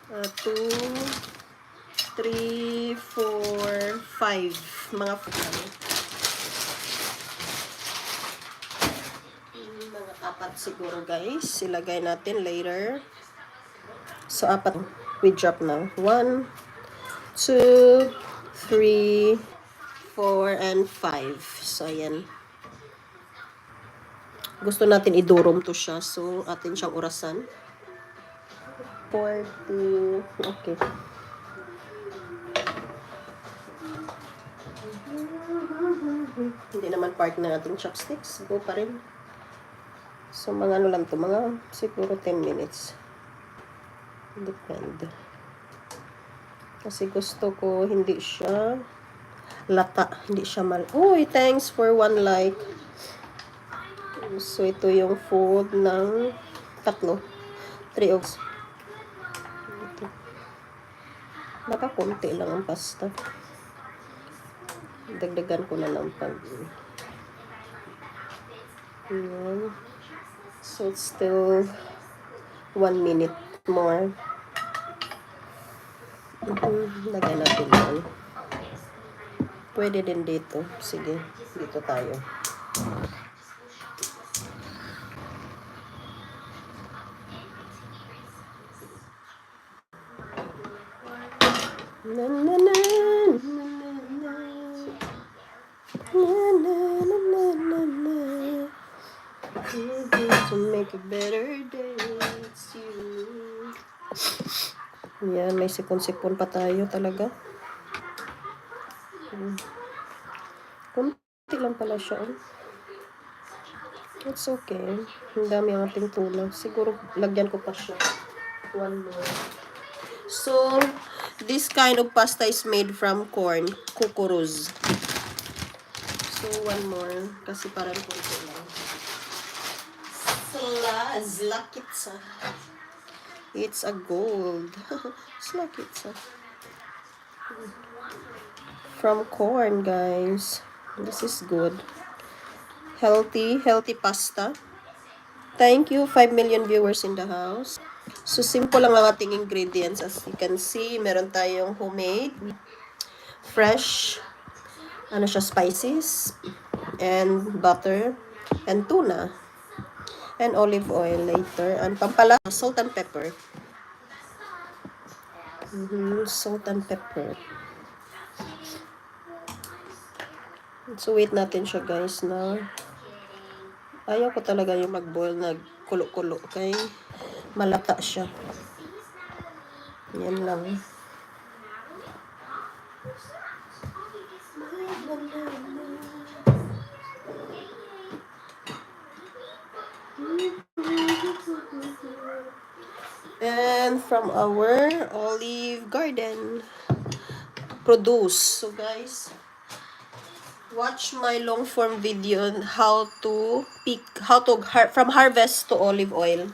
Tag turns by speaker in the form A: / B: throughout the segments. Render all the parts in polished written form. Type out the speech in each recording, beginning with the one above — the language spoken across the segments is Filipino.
A: 2, 3, 4, 5. Mga apat siguro, guys. Ilagay natin later. So, apat. We drop now. 1, 2, 3, 4, and 5. So, ayan. Gusto natin idurom to siya. So, atin siyang orasan. 40. Okay. Hindi naman part na ating chopsticks. Go pa rin. So, mga ano lang to. Mga siguro 10 minutes. Depende. Kasi gusto ko hindi siya lata. Hindi siya Uy, thanks for 1 like. So, ito yung food ng 3. 3 oaks. Baka konti lang ang pasta. Dagdagan ko na lang pag. So, it's still 1 minute more. Lagay natin yan. Pwede din dito. Sige, dito tayo. Na na na na na na na. To make a better day, it's you. Yan, may sipon-sipon pa tayo talaga. Kunti lang pala siya. It's okay. Ang dami ang ating tuna. Siguro, lagyan ko pa siya. 1 more. So, this kind of pasta is made from corn, kukuruz. So, 1 more. Kasi parang kunti lang. Zlakitsa. It's a gold. Zlakitsa. From corn, guys. This is good. Healthy pasta. Thank you, 5 million viewers in the house. So, simple lang ang ating ingredients. As you can see, meron tayong homemade, fresh, spices, and butter, and tuna, and olive oil later, and pampala, salt and pepper. Salt and pepper. So, wait natin siya, guys, na ayaw ko talaga yung mag-boil na kulo-kulo. Okay? Malata siya. Yan lang. And from our olive garden produce. So guys, watch my long form video on how to from harvest to olive oil.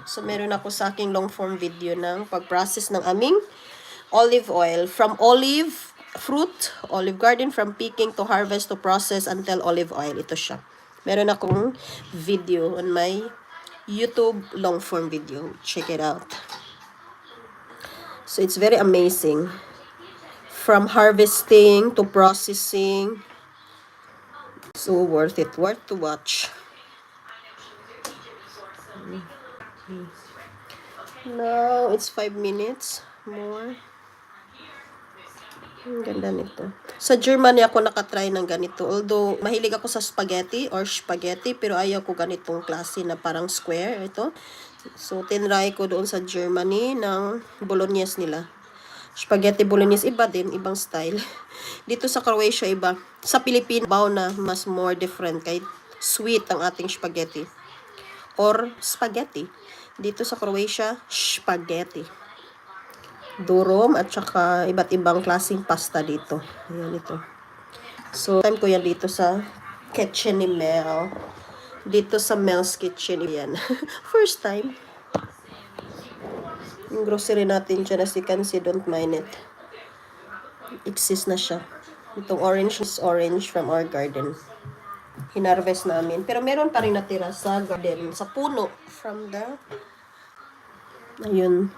A: So meron ako sa aking long form video ng pag-process ng aming olive oil from olive fruit, olive garden, from picking to harvest to process until olive oil. Ito siya. Meron akong video on my YouTube long form video. Check it out. So it's very amazing. From harvesting to processing. So worth it. Worth to watch. Now, it's 5 minutes more. Ang ganda nito. Sa Germany ako nakatry ng ganito. Although, mahilig ako sa spaghetti, pero ayaw ko ganitong klase na parang square. Ito. So, tinry ko doon sa Germany ng bolognese nila. Spaghetti bolognese, iba din, ibang style. Dito sa Croatia, iba. Sa Pilipinas, baw na mas more different. Kahit sweet ang ating spaghetti. Or spaghetti. Dito sa Croatia, spaghetti. Durum at saka iba't ibang klaseng pasta dito. Ayan ito. So, time ko yan dito sa kitchen ni Mel. Dito sa Mel's Kitchen. Ayan. First time. Yung grocery natin dyan, as you can see, don't mind it. Exist na siya. Itong orange is orange from our garden. Hinarvest namin. Pero meron pa rin natira sa garden, sa puno. From the... Ayun.